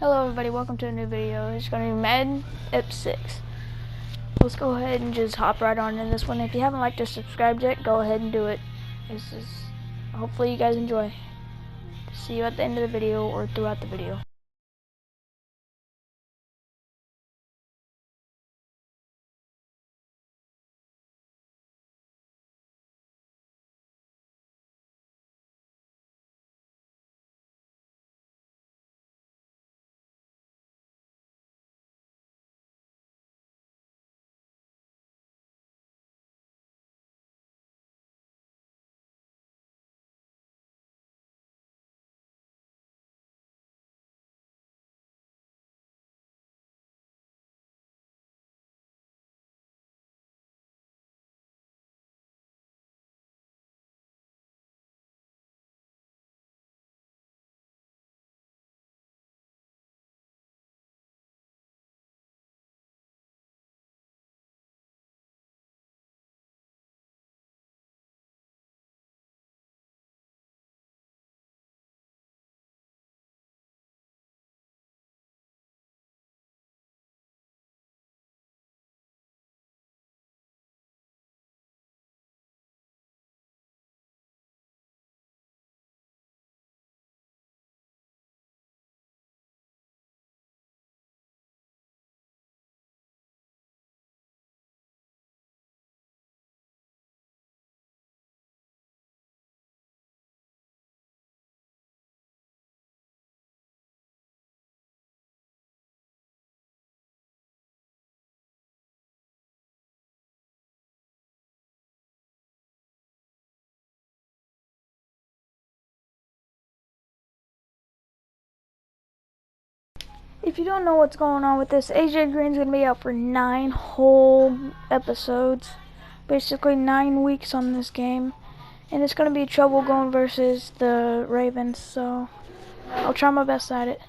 Hello everybody, welcome to a new video. It's going to be Madden Ep 6. Let's go ahead and just hop right on in this one. If you haven't liked or subscribed yet, go ahead and do it. Hopefully you guys enjoy. See you at the end of the video or throughout the video. If you don't know what's going on with this, AJ Green's going to be out for 9 whole episodes. Basically 9 weeks on this game. And it's going to be trouble going versus the Ravens, so I'll try my best at it.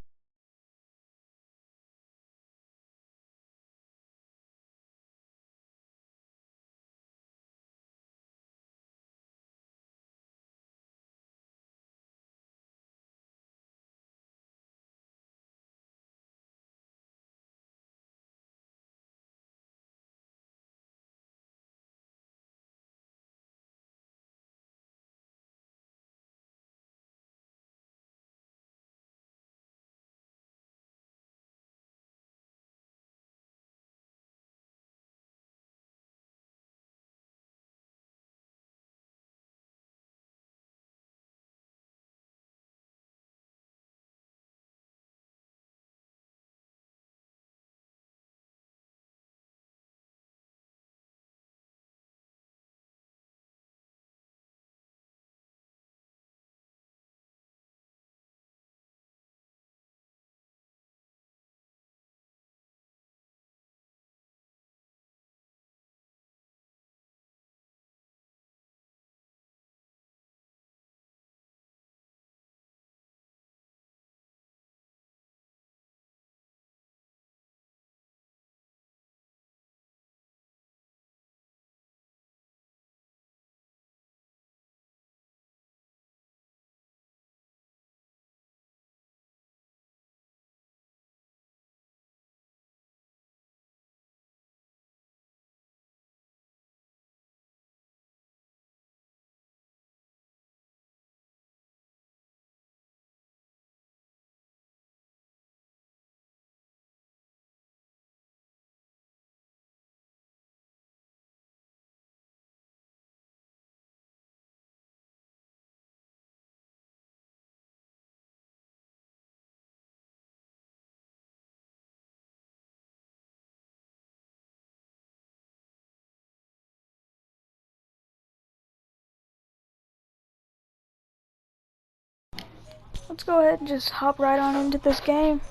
Let's go ahead and just hop right on into this game.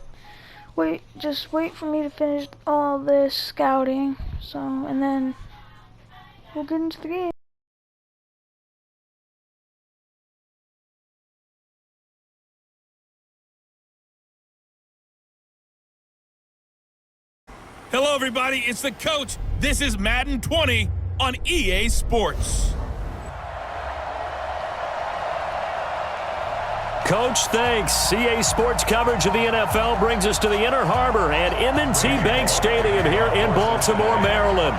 Just wait for me to finish all this scouting, and then we'll get into the game. Hello everybody, it's the coach. This is Madden 20 on EA Sports. Coach. Thanks. CA Sports coverage of the NFL brings us to the Inner Harbor at M&T Bank Stadium here in Baltimore, Maryland.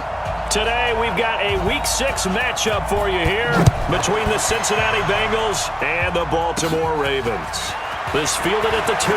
Today, we've got a Week 6 matchup for you here between the Cincinnati Bengals and the Baltimore Ravens. This fielded at the 2.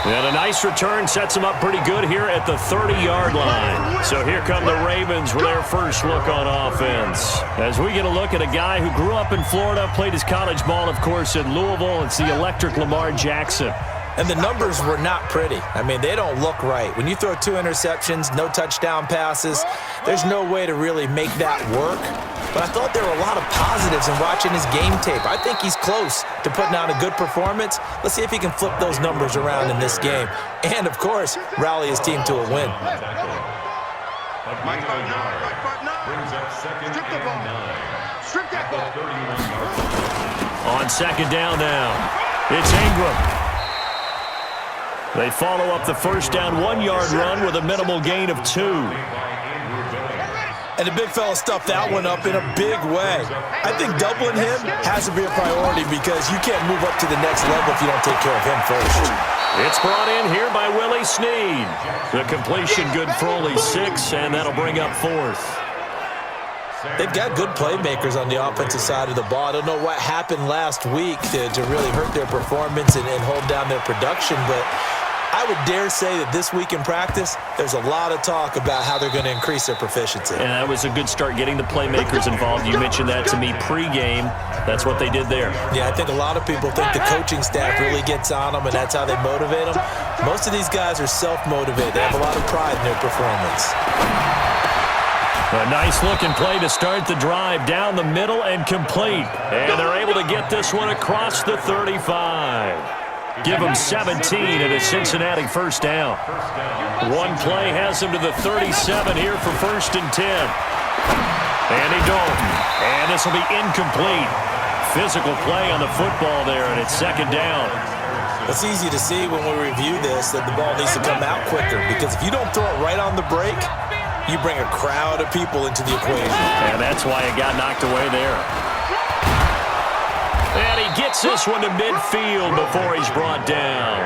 And a nice return sets them up pretty good here at the 30-yard line. So here come the Ravens with their first look on offense. As we get a look at a guy who grew up in Florida, played his college ball, of course, in Louisville. It's the electric Lamar Jackson. And the numbers were not pretty. I mean, they don't look right. When you throw 2 interceptions, no touchdown passes, there's no way to really make that work. But I thought there were a lot of positives in watching his game tape. I think he's close to putting on a good performance. Let's see if he can flip those numbers around in this game. And, of course, rally his team to a win. On second down now, it's Ingram. They follow up the first down 1-yard run with a minimal gain of 2. And the big fella stuffed that one up in a big way. I think doubling him has to be a priority because you can't move up to the next level if you don't take care of him first. It's brought in here by Willie Snead. The completion good for only 6, and that'll bring up 4th. They've got good playmakers on the offensive side of the ball. I don't know what happened last week to really hurt their performance and hold down their production, but I would dare say that this week in practice, there's a lot of talk about how they're going to increase their proficiency. And that was a good start getting the playmakers involved. You mentioned that to me pregame. That's what they did there. Yeah, I think a lot of people think the coaching staff really gets on them, and that's how they motivate them. Most of these guys are self-motivated. They have a lot of pride in their performance. A nice-looking play to start the drive down the middle and complete. And they're able to get this one across the 35. Give them 17 at a Cincinnati first down. One play has them to the 37 here for 1st and 10. Andy Dalton. And this will be incomplete. Physical play on the football there, and it's 2nd down. It's easy to see when we review this that the ball needs to come out quicker because if you don't throw it right on the break, you bring a crowd of people into the equation. And that's why it got knocked away there. And he gets this one to midfield before he's brought down.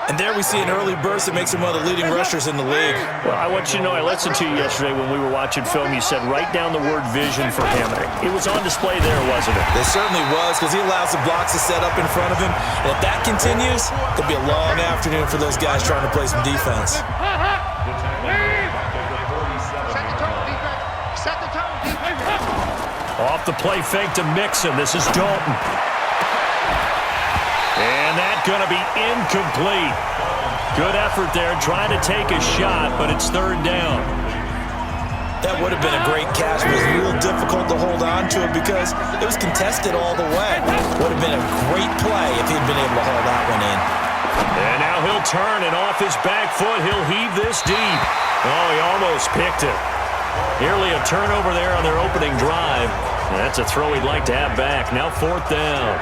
And there we see an early burst that makes him one of the leading rushers in the league. Well, I want you to know, I listened to you yesterday when we were watching film. You said write down the word vision for him. It was on display there, wasn't it? It certainly was because he allows the blocks to set up in front of him. And if that continues, it could be a long afternoon for those guys trying to play some defense. Off the play fake to Mixon. This is Dalton. And that's going to be incomplete. Good effort there trying to take a shot, but it's 3rd down. That would have been a great catch, but it was real difficult to hold on to it because it was contested all the way. Would have been a great play if he'd been able to haul that one in. And now he'll turn, and off his back foot, he'll heave this deep. Oh, he almost picked it. Nearly a turnover there on their opening drive. That's a throw he'd like to have back. Now 4th down.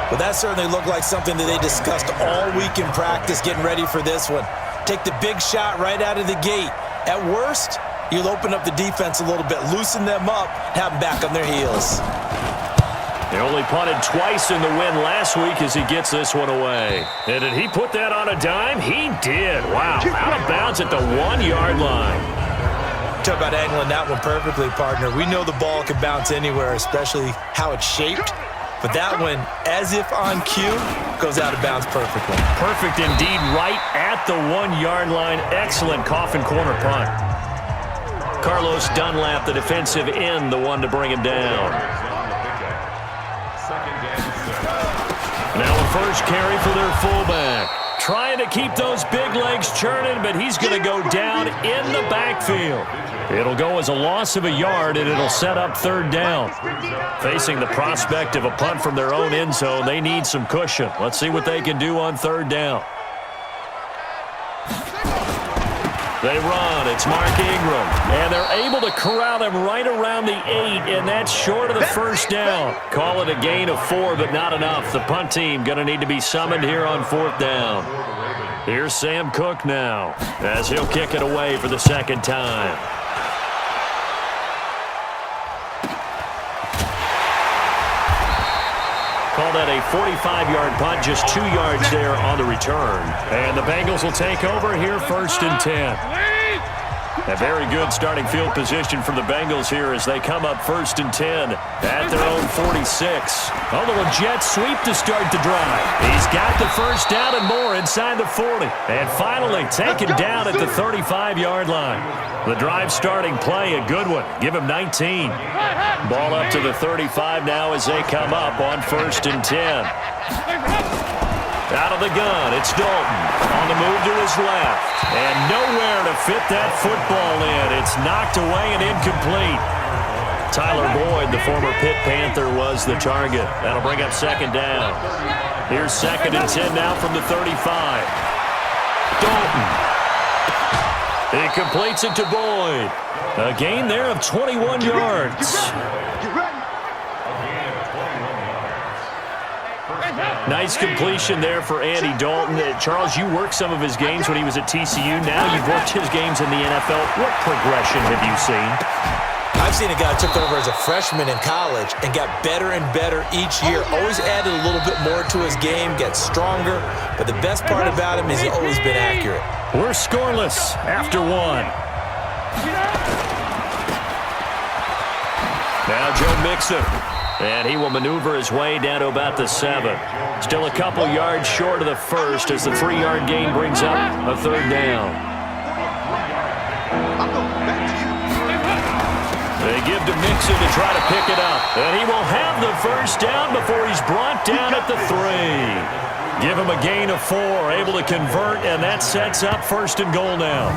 Well, that certainly looked like something that they discussed all week in practice getting ready for this one. Take the big shot right out of the gate. At worst, you'll open up the defense a little bit, loosen them up, have them back on their heels. He only punted twice in the win last week as he gets this one away. And did he put that on a dime? He did. Wow, out of bounds at the 1-yard line. Talk about angling that one perfectly, partner. We know the ball can bounce anywhere, especially how it's shaped. But that one, as if on cue, goes out of bounds perfectly. Perfect indeed, right at the 1-yard line. Excellent coffin corner punt. Carlos Dunlap, the defensive end, the one to bring him down. Now a first carry for their fullback. Trying to keep those big legs churning, but he's going to go down in the backfield. It'll go as a loss of a yard, and it'll set up 3rd down. Facing the prospect of a punt from their own end zone, they need some cushion. Let's see what they can do on 3rd down. They run. It's Mark Ingram. And they're able to corral him right around the 8, and that's short of the first down. Call it a gain of 4, but not enough. The punt team going to need to be summoned here on 4th down. Here's Sam Cook now as he'll kick it away for the second time. Call that a 45-yard punt, just 2 yards there on the return. And the Bengals will take over here, 1st and 10. A very good starting field position for the Bengals here as they come up 1st and 10 at their own 46. A little jet sweep to start the drive. He's got the first down and more inside the 40. And finally taken down at the 35-yard line. The drive starting play, a good one. Give him 19. Ball up to the 35 now as they come up on 1st and 10. Out of the gun, it's Dalton. On the move to his left. And nowhere to fit that football in. It's knocked away and incomplete. Tyler Boyd, the former Pitt Panther, was the target. That'll bring up 2nd down. Here's 2nd and 10 now from the 35. Dalton. He completes it to Boyd. A gain there of 21 yards. Nice completion there for Andy Dalton. Charles, you worked some of his games when he was at TCU. Now you've worked his games in the NFL. What progression have you seen? I've seen a guy who took over as a freshman in college and got better and better each year. Always added a little bit more to his game, gets stronger. But the best part about him is he's always been accurate. We're scoreless after 1. Now Joe Mixon. And he will maneuver his way down to about the 7. Still a couple yards short of the first as the 3-yard gain brings up a 3rd down. They give to Mixon to try to pick it up. And he will have the first down before he's brought down at the 3. Give him a gain of 4, able to convert, and that sets up 1st and goal now.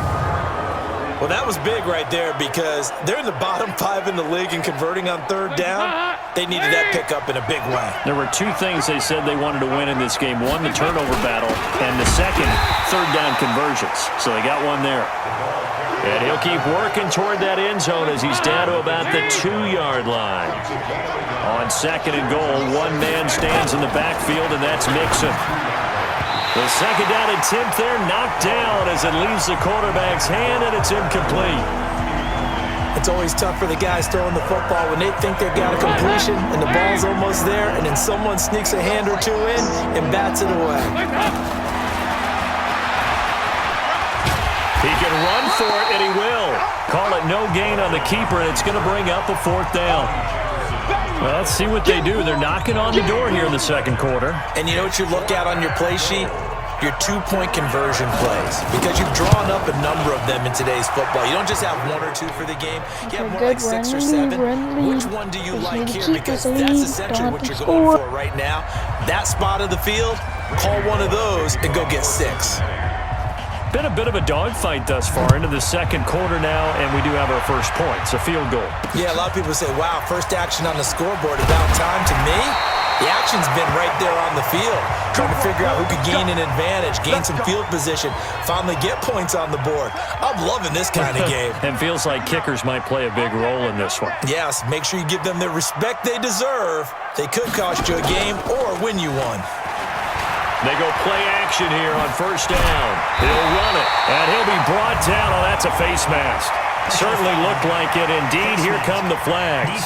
Well, that was big right there because they're in the bottom 5 in the league and converting on 3rd down. They needed that pickup in a big way. There were 2 things they said they wanted to win in this game. 1, the turnover battle, and the second, 3rd down conversions. So they got one there. And he'll keep working toward that end zone as he's down to about the 2-yard line. On 2nd and goal, 1 man stands in the backfield, and that's Mixon. The 2nd down and 10th there, knocked down as it leaves the quarterback's hand, and it's incomplete. It's always tough for the guys throwing the football when they think they've got a completion and the ball's almost there, and then someone sneaks a hand or 2 in and bats it away. He can run for it, and he will. Call it no gain on the keeper, and it's going to bring up a 4th down. Well, let's see what they do. They're knocking on the door here in the 2nd quarter. And you know what you look at on your play sheet? Your 2-point conversion plays. Because you've drawn up a number of them in today's football. You don't just have 1 or 2 for the game. You have more like 6 or 7. Which one do you like here? Because that's essentially what you're going for right now. That spot of the field, call one of those and go get 6. Been a bit of a dogfight thus far into the 2nd quarter now, and we do have our first points, a field goal. Yeah, a lot of people say, wow, first action on the scoreboard, about time. To me, the action's been right there on the field, trying to figure out who could gain an advantage, gain some field position, finally get points on the board. I'm loving this kind of game. And feels like kickers might play a big role in this one. Yes, make sure you give them the respect they deserve. They could cost you a game or win you one. They go play action here on 1st down. He'll run it, and he'll be brought down. Oh, that's a face mask. Certainly looked like it. Indeed, here come the flags.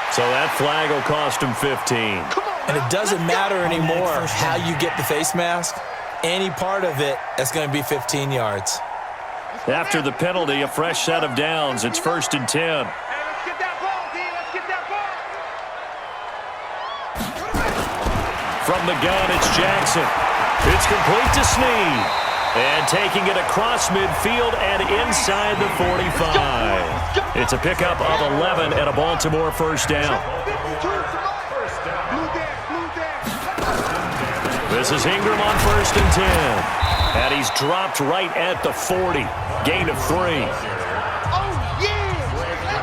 So that flag will cost him 15. And it doesn't matter anymore how you get the face mask. Any part of it, that's going to be 15 yards. After the penalty, a fresh set of downs. It's 1st and 10. From the gun, it's Jackson. It's complete to Snead. And taking it across midfield and inside the 45. It's a pickup of 11 and a Baltimore 1st down. This is Ingram on 1st and 10. And he's dropped right at the 40. Gain of 3.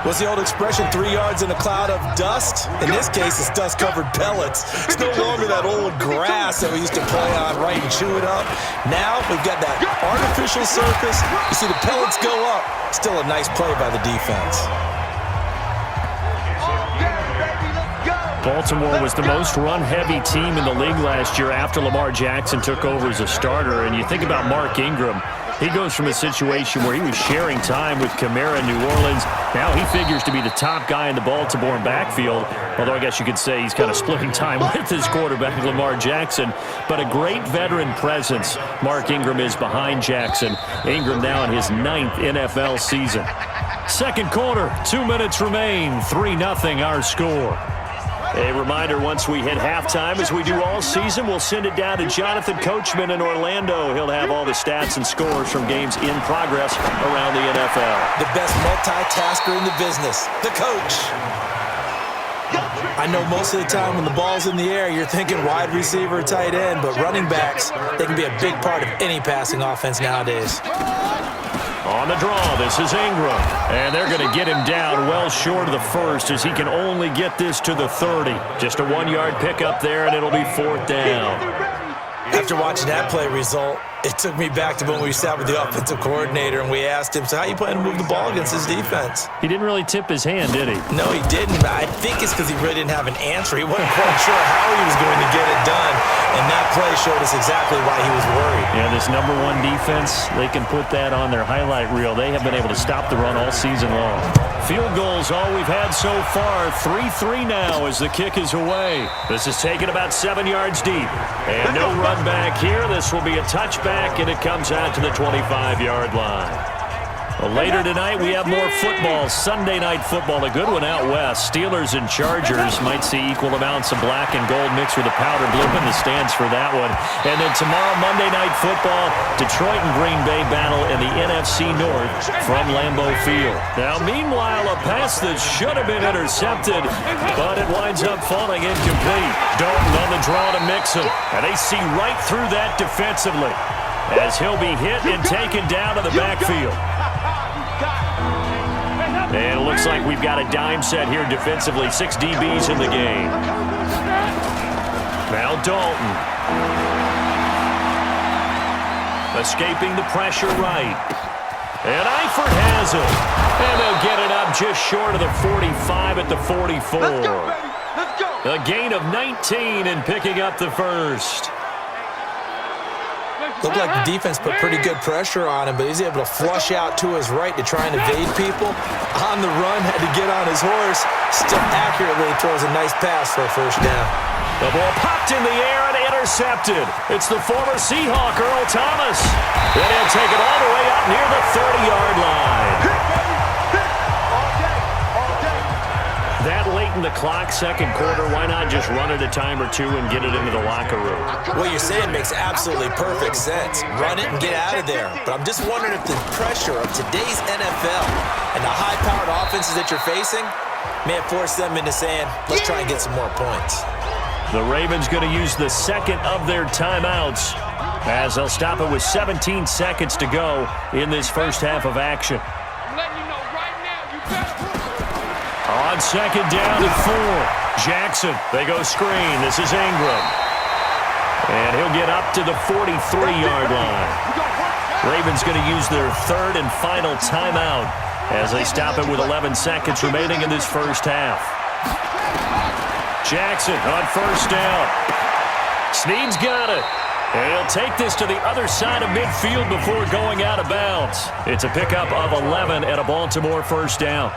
What's the old expression, 3 yards in a cloud of dust? In this case, it's dust-covered pellets. It's no longer that old grass that we used to play on, right, and chew it up. Now we've got that artificial surface. You see the pellets go up. Still a nice play by the defense. Baltimore was the most run-heavy team in the league last year after Lamar Jackson took over as a starter. And you think about Mark Ingram, He goes from a situation where he was sharing time with Kamara in New Orleans. Now he figures to be the top guy in the Baltimore backfield, although I guess you could say he's kind of splitting time with his quarterback, Lamar Jackson. But a great veteran presence. Mark Ingram is behind Jackson. Ingram now in his 9th NFL season. Second quarter, 2 minutes remain. 3-0 our score. A reminder, once we hit halftime, as we do all season, we'll send it down to Jonathan Coachman in Orlando. He'll have all the stats and scores from games in progress around the NFL. The best multitasker in the business, the coach. I know most of the time when the ball's in the air, you're thinking wide receiver, tight end, but running backs, they can be a big part of any passing offense nowadays. On the draw, this is Ingram. And they're going to get him down well short of the first as he can only get this to the 30. Just a 1-yard pickup there, and it'll be 4th down. After watching that play result, it took me back to when we sat with the offensive coordinator and we asked him, so how you plan to move the ball against his defense? He didn't really tip his hand, did he? No, he didn't. I think it's because he really didn't have an answer. He wasn't quite sure how he was going to get it done, and that play showed us exactly why he was worried. Yeah, this number 1 defense, they can put that on their highlight reel. They have been able to stop the run all season long. Field goals all we've had so far. 3-3 now as the kick is away. This is taken about 7 yards deep. And no run back here. This will be a touchback, and it comes out to the 25-yard line. Well, later tonight, we have more football. Sunday night football, a good one out west. Steelers and Chargers might see equal amounts of black and gold mixed with a powder blue in the stands for that one. And then tomorrow, Monday night football, Detroit and Green Bay battle in the NFC North from Lambeau Field. Now, meanwhile, a pass that should have been intercepted, but it winds up falling incomplete. Dalton on the draw to Mixon, and they see right through that defensively as he'll be hit and taken down to the backfield. And it looks like we've got a dime set here defensively. 6 DBs in the game. Now Dalton. Escaping the pressure right. And Eifert has it. And they'll get it up just short of the 45 at the 44. Let's go, baby. Let's go. A gain of 19 and picking up the first. Looked like the defense put pretty good pressure on him, but he's able to flush out to his right to try and evade people. On the run, had to get on his horse. Still accurately throws a nice pass for a first down. The ball popped in the air and intercepted. It's the former Seahawk, Earl Thomas. Then he'll take it all the way up near the 30-yard line. That late in the clock, second quarter, why not just run it a time or two and get it into the locker room? What you're saying makes absolutely perfect sense. Run it and get out of there. But I'm just wondering if the pressure of today's NFL and the high-powered offenses that you're facing may have forced them into saying, let's try and get some more points. The Ravens going to use the second of their timeouts as they'll stop it with 17 seconds to go in this first half of action. I'm letting you know right now, you better. On second down and 4. Jackson, they go screen. This is Ingram. And he'll get up to the 43-yard line. Ravens going to use their third and final timeout as they stop it with 11 seconds remaining in this first half. Jackson on first down. Snead's got it. And he'll take this to the other side of midfield before going out of bounds. It's a pickup of 11 and a Baltimore first down.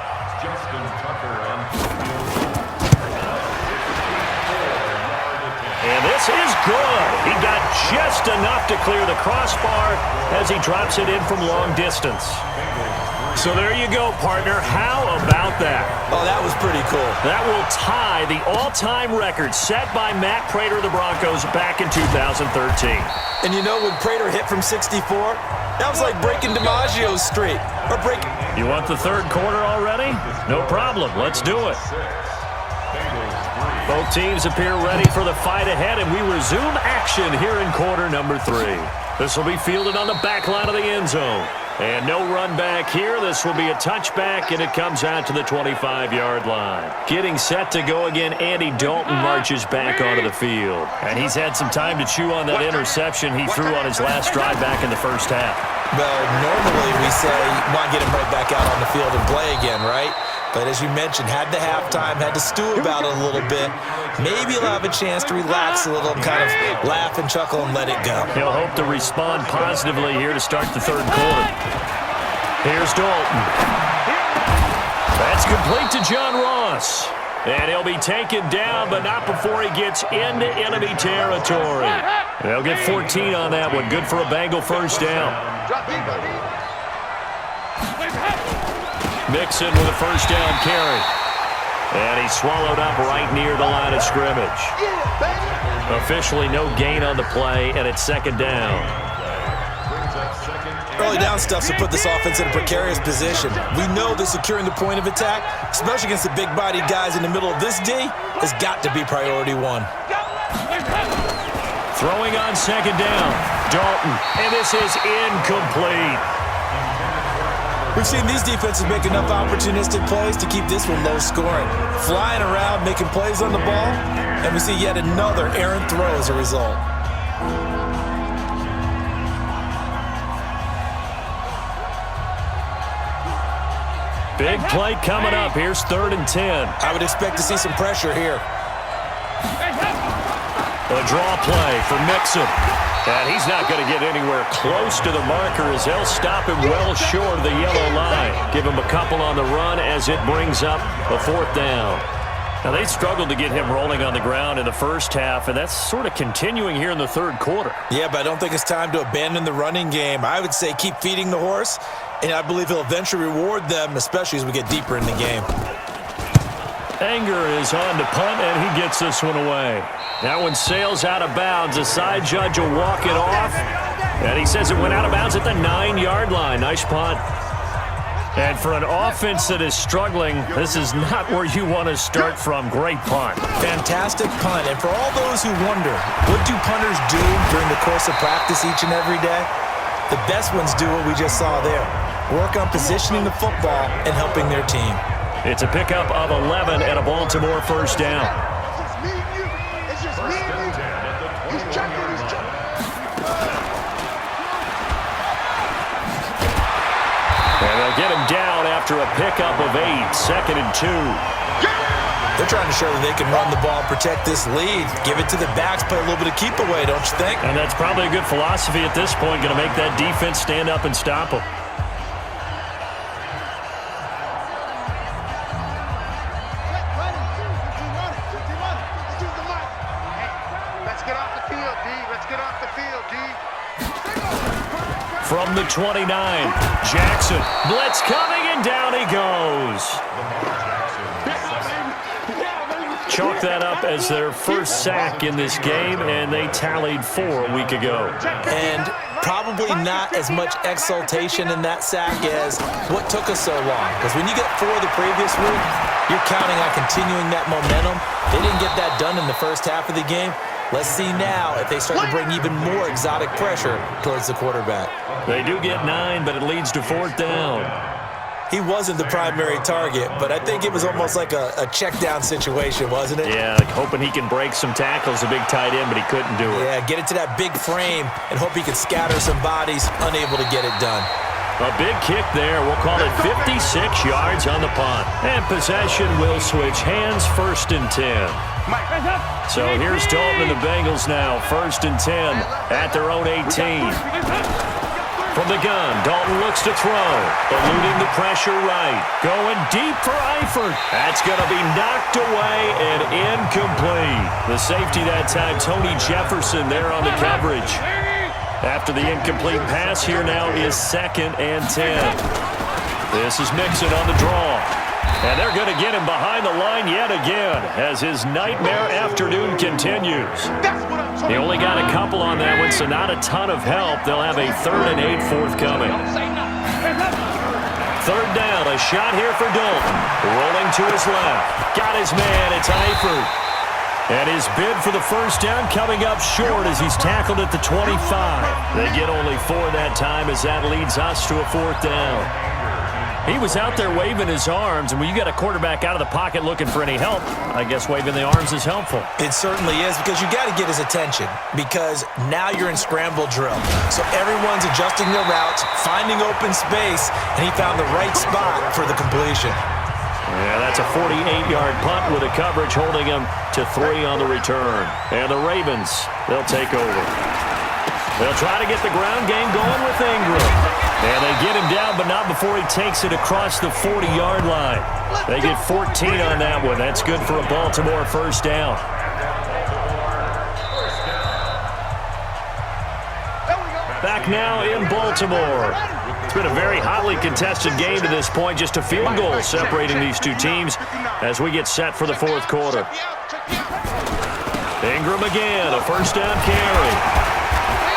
And this is good. He got just enough to clear the crossbar as he drops it in from long distance. So there you go, partner. How about that? Oh, that was pretty cool. That will tie the all-time record set by Matt Prater of the Broncos back in 2013. And you know, when Prater hit from 64, that was like breaking DiMaggio's streak. Or breaking. You want the third quarter already? No problem. Let's do it. Both teams appear ready for the fight ahead, and we resume action here in quarter number 3. This will be fielded on the back line of the end zone. And no run back here. This will be a touchback, and it comes out to the 25-yard line. Getting set to go again, Andy Dalton marches back onto the field. And he's had some time to chew on that interception he threw on his last drive back in the first half. Well, normally we say, want to get him right back out on the field and play again, right? But as you mentioned, had the halftime, had to stew about it a little bit. Maybe he'll have a chance to relax a little, kind of laugh and chuckle and let it go. He'll hope to respond positively here to start the third quarter. Here's Dalton. That's complete to John Ross. And he'll be taken down, but not before he gets into enemy territory. They'll get 14 on that one. Good for a Bengal first down. Mixon with a first down carry. And he's swallowed up right near the line of scrimmage. Officially no gain on the play, and it's second down. Early down stuff to put this offense in a precarious position. We know that securing the point of attack, especially against the big-bodied guys in the middle of this D, has got to be priority one. Throwing on second down, Dalton, and this is incomplete. We've seen these defenses make enough opportunistic plays to keep this one low scoring. Flying around, making plays on the ball, and we see yet another errant throw as a result. Big play coming up. Here's 3rd and 10. I would expect to see some pressure here. A draw play for Mixon. And he's not going to get anywhere close to the marker as they'll stop him well short of the yellow line. Give him a couple on the run as it brings up a 4th down. Now, they struggled to get him rolling on the ground in the first half, and that's sort of continuing here in the third quarter. Yeah, but I don't think it's time to abandon the running game. I would say keep feeding the horse, and I believe he'll eventually reward them, especially as we get deeper in the game. Anger is on to punt, and he gets this one away. That one sails out of bounds. The side judge will walk it off, and he says it went out of bounds at the 9-yard line. Nice punt. And for an offense that is struggling, this is not where you want to start from. Great punt. Fantastic punt. And for all those who wonder, what do punters do during the course of practice each and every day? The best ones do what we just saw there. Work on positioning the football and helping their team. It's a pickup of 11 and a Baltimore first down. And they'll get him down after a pickup of 8, 2nd and 2. They're trying to show that they can run the ball and protect this lead. Give it to the backs, play a little bit of keep away, don't you think? And that's probably a good philosophy at this point, going to make that defense stand up and stop them. From the 29, Jackson. Blitz coming, and down he goes. Chalk that up as their first sack in this game, and they tallied 4 a week ago. And probably not as much exultation in that sack as what took us so long. Because when you get 4 the previous week, you're counting on continuing that momentum. They didn't get that done in the first half of the game. Let's see now if they start to bring even more exotic pressure towards the quarterback. They do get 9, but it leads to 4th down. He wasn't the primary target, but I think it was almost like a check down situation, wasn't it? Yeah, like hoping he can break some tackles, a big tight end, but he couldn't do it. Yeah, get it to that big frame and hope he can scatter some bodies, unable to get it done. A big kick there. We'll call it 56 yards on the punt. And possession will switch hands, 1st and 10. So here's Dalton and the Bengals now, 1st and 10 at their own 18. From the gun, Dalton looks to throw, eluding the pressure right. Going deep for Eifert. That's going to be knocked away and incomplete. The safety that time, Tony Jefferson there on the coverage. After the incomplete pass, here now is 2nd and 10. This is Mixon on the draw. And they're going to get him behind the line yet again as his nightmare afternoon continues. He only got a couple on that one, so not a ton of help. They'll have a 3rd and 8 forthcoming. 3rd down, a shot here for Dalton. Rolling to his left. Got his man, it's Eifert. And his bid for the first down coming up short as he's tackled at the 25. They get only 4 that time as that leads us to a 4th down. He was out there waving his arms, and when you got a quarterback out of the pocket looking for any help, I guess waving the arms is helpful. It certainly is, because you got to get his attention, because now you're in scramble drill. So everyone's adjusting their routes, finding open space, and he found the right spot for the completion. Yeah, that's a 48-yard punt with a coverage holding him to 3 on the return. And the Ravens, they'll take over. They'll try to get the ground game going with Ingram. And they get him down, but not before he takes it across the 40-yard line. They get 14 on that one. That's good for a Baltimore first down. Back now in Baltimore. It's been a very hotly contested game to this point. Just a field goal separating these two teams as we get set for the fourth quarter. Ingram again, a first down carry.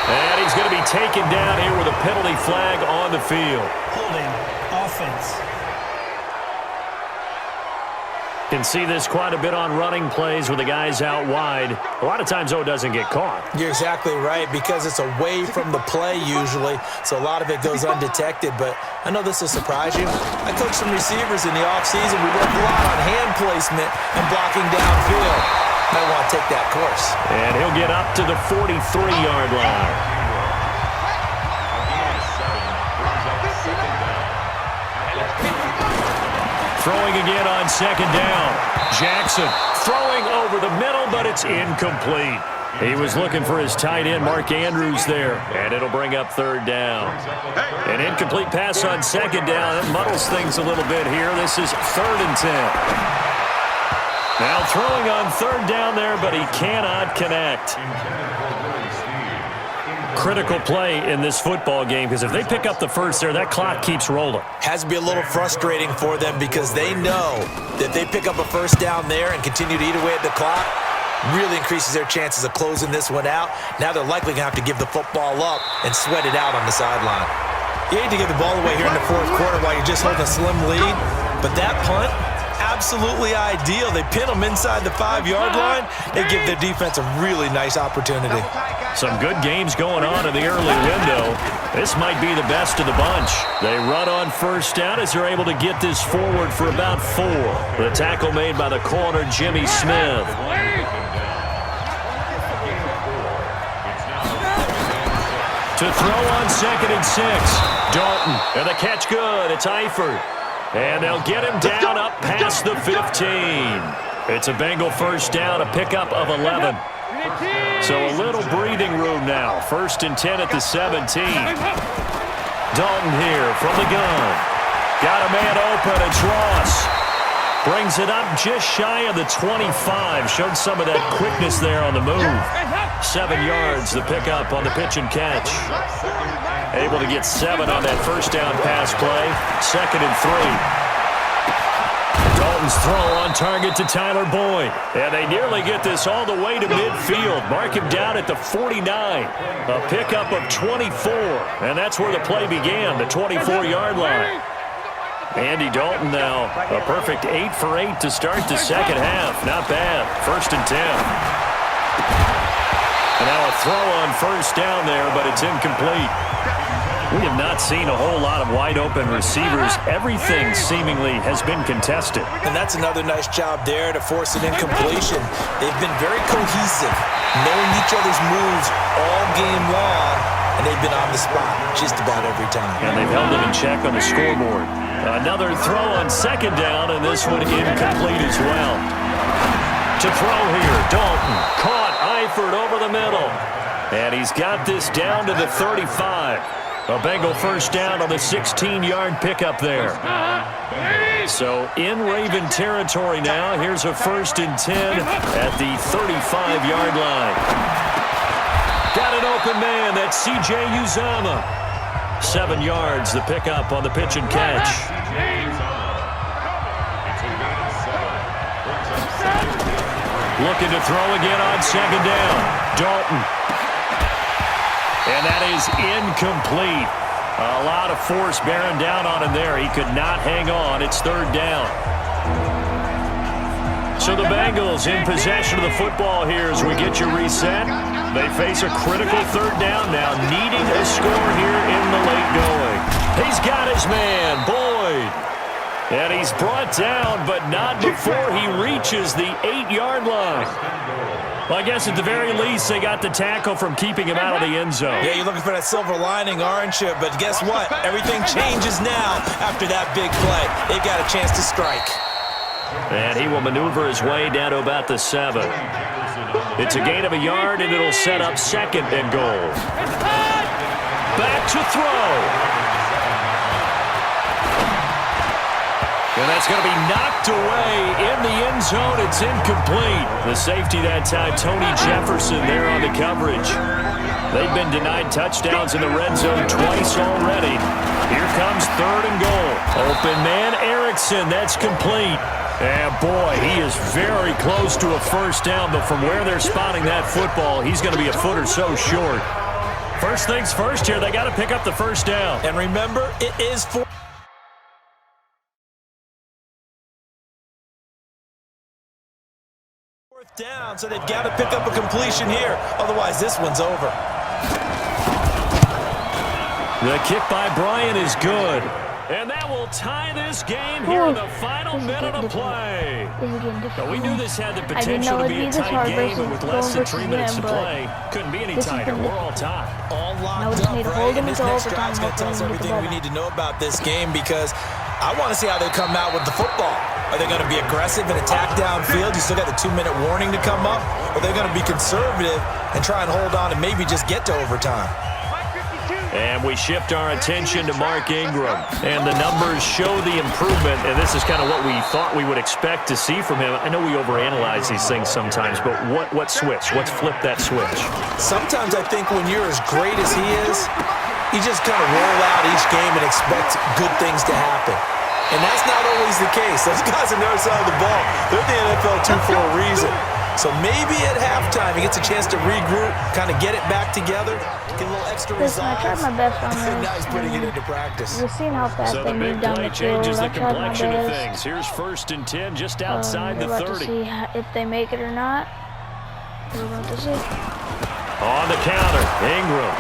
And he's going to be taken down here with a penalty flag on the field. Holding offense. Can see this quite a bit on running plays with the guys out wide. A lot of times, though, it doesn't get caught. You're exactly right, because it's away from the play usually, so a lot of it goes undetected. But I know this will surprise you. I coached some receivers in the offseason. We work a lot on hand placement and blocking downfield. Might want to take that course. And he'll get up to the 43-yard line. Throwing again on second down. Jackson throwing over the middle, but it's incomplete. He was looking for his tight end, Mark Andrews, there, and it'll bring up third down. An incomplete pass on second down. It muddles things a little bit here. This is 3rd and 10. Now throwing on third down there, but he cannot connect. Critical play in this football game, because if they pick up the first there, that clock keeps rolling. Has to be a little frustrating for them, because they know that if they pick up a first down there and continue to eat away at the clock, really increases their chances of closing this one out. Now they're likely going to have to give the football up and sweat it out on the sideline. You hate to give the ball away here in the fourth quarter while you're just holding a slim lead, but that punt, absolutely ideal. They pin them inside the 5-yard line. They give their defense a really nice opportunity. Some good games going on in the early window. This might be the best of the bunch. They run on first down as they're able to get this forward for about 4. The tackle made by the corner, Jimmy Smith. To throw on 2nd and 6. Dalton, and the catch good. It's Eifert. And they'll get him down up past the 15. It's a Bengal first down, a pickup of 11. So a little breathing room now. 1st and 10 at the 17. Dalton here from the gun. Got a man open. It's Ross. Brings it up just shy of the 25. Showed some of that quickness there on the move. 7 yards, the pickup on the pitch and catch. Able to get 7 on that first down pass play. 2nd and 3. Dalton's throw on target to Tyler Boyd. And they nearly get this all the way to midfield. Mark him down at the 49. A pickup of 24. And that's where the play began, the 24-yard line. Andy Dalton now, a perfect 8 for 8 to start the second half. Not bad. 1st and 10. And now a throw on first down there, but it's incomplete. We have not seen a whole lot of wide-open receivers. Everything seemingly has been contested. And that's another nice job there to force an incompletion. They've been very cohesive, knowing each other's moves all game long, and they've been on the spot just about every time. And they've held them in check on the scoreboard. Another throw on second down, and this one incomplete as well. To throw here, Dalton caught Eifert over the middle. And he's got this down to the 35. A Bengal first down on the 16-yard pickup there. So in Raven territory now. Here's a 1st and 10 at the 35-yard line. Got an open man. That's C.J. Uzama. 7 yards, the pickup on the pitch and catch. Looking to throw again on second down. Dalton. And that is incomplete. A lot of force bearing down on him there. He could not hang on. It's 3rd down. So the Bengals in possession of the football here as we get you reset. They face a critical 3rd down now, needing a score here in the late going. He's got his man, Boyd. And he's brought down, but not before he reaches the 8-yard line. Well, I guess at the very least, they got the tackle from keeping him out of the end zone. Yeah, you're looking for that silver lining, aren't you? But guess what? Everything changes now after that big play. They've got a chance to strike. And he will maneuver his way down to about the 7. It's a gain of a yard, and it'll set up 2nd and goal. Back to throw. And that's going to be knocked away in the end zone. It's incomplete. The safety that time, Tony Jefferson, there on the coverage. They've been denied touchdowns in the red zone twice already. Here comes 3rd and goal. Open man, Erickson. That's complete. And boy, he is very close to a first down, but from where they're spotting that football, he's going to be a foot or so short. First things first here, they got to pick up the first down. And remember, it is 4th down, so they've got to pick up a completion here. Otherwise, this one's over. The kick by Bryant is good. And that will tie this game here in the final minute of play. Now, we knew this had the potential to be a tight game, and with less than 3 minutes to play, couldn't be any tighter. We're all tied. All locked up, right? And this next drive's going to tell us everything we need to know about this game, because I want to see how they come out with the football. Are they going to be aggressive and attack downfield? You still got the 2-minute warning to come up? Or are they going to be conservative and try and hold on and maybe just get to overtime? And we shift our attention to Mark Ingram. And the numbers show the improvement, and this is kind of what we thought we would expect to see from him. I know we overanalyze these things sometimes, but what switch? What's flip that switch? Sometimes I think when you're as great as he is, you just kind of roll out each game and expect good things to happen. And that's not always the case. Those guys on the other side of the ball, they're the NFL 2 for a reason. So maybe at halftime he gets a chance to regroup, kind of get it back together, get a little extra resolve. I tried my best on this. Now he's putting it into practice. We've seen how fast So they the big move down play the field. changes the I tried my complexion of best. things. Here's 1st and 10 just outside the We're about 30. to see if they make it or not. We're about to see. On the counter, Ingram.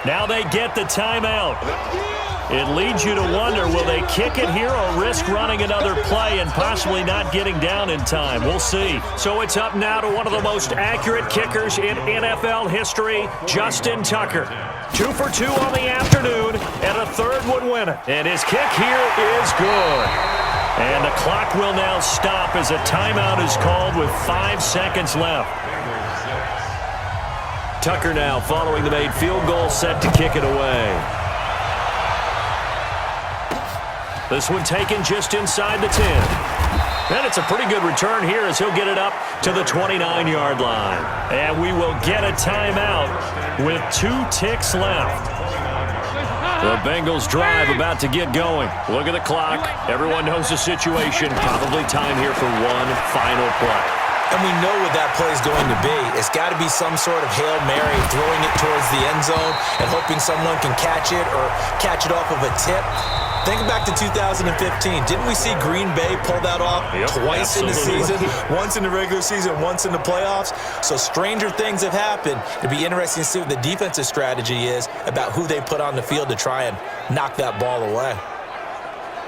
Now they get the timeout. It leads you to wonder, will they kick it here or risk running another play and possibly not getting down in time? We'll see. So it's up now to one of the most accurate kickers in NFL history, Justin Tucker. 2 for 2 on the afternoon, and a 3rd would win it. And his kick here is good. And the clock will now stop as a timeout is called with 5 seconds left. Tucker now following the made field goal, set to kick it away. This one taken just inside the 10. And it's a pretty good return here as he'll get it up to the 29-yard line. And we will get a timeout with 2 ticks left. The Bengals drive about to get going. Look at the clock. Everyone knows the situation. Probably time here for one final play. And we know what that play is going to be. It's got to be some sort of Hail Mary, throwing it towards the end zone and hoping someone can catch it or catch it off of a tip. Think back to 2015. Didn't we see Green Bay pull that off twice in the season? Once in the regular season, once in the playoffs. So stranger things have happened. It'd be interesting to see what the defensive strategy is about who they put on the field to try and knock that ball away.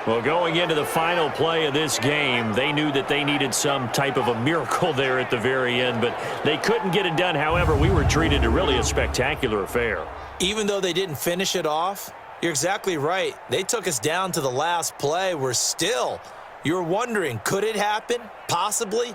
Well, going into the final play of this game, they knew that they needed some type of a miracle there at the very end, but they couldn't get it done. However, we were treated to really a spectacular affair. Even though they didn't finish it off, you're exactly right. They took us down to the last play. We're still, you're wondering, could it happen? Possibly.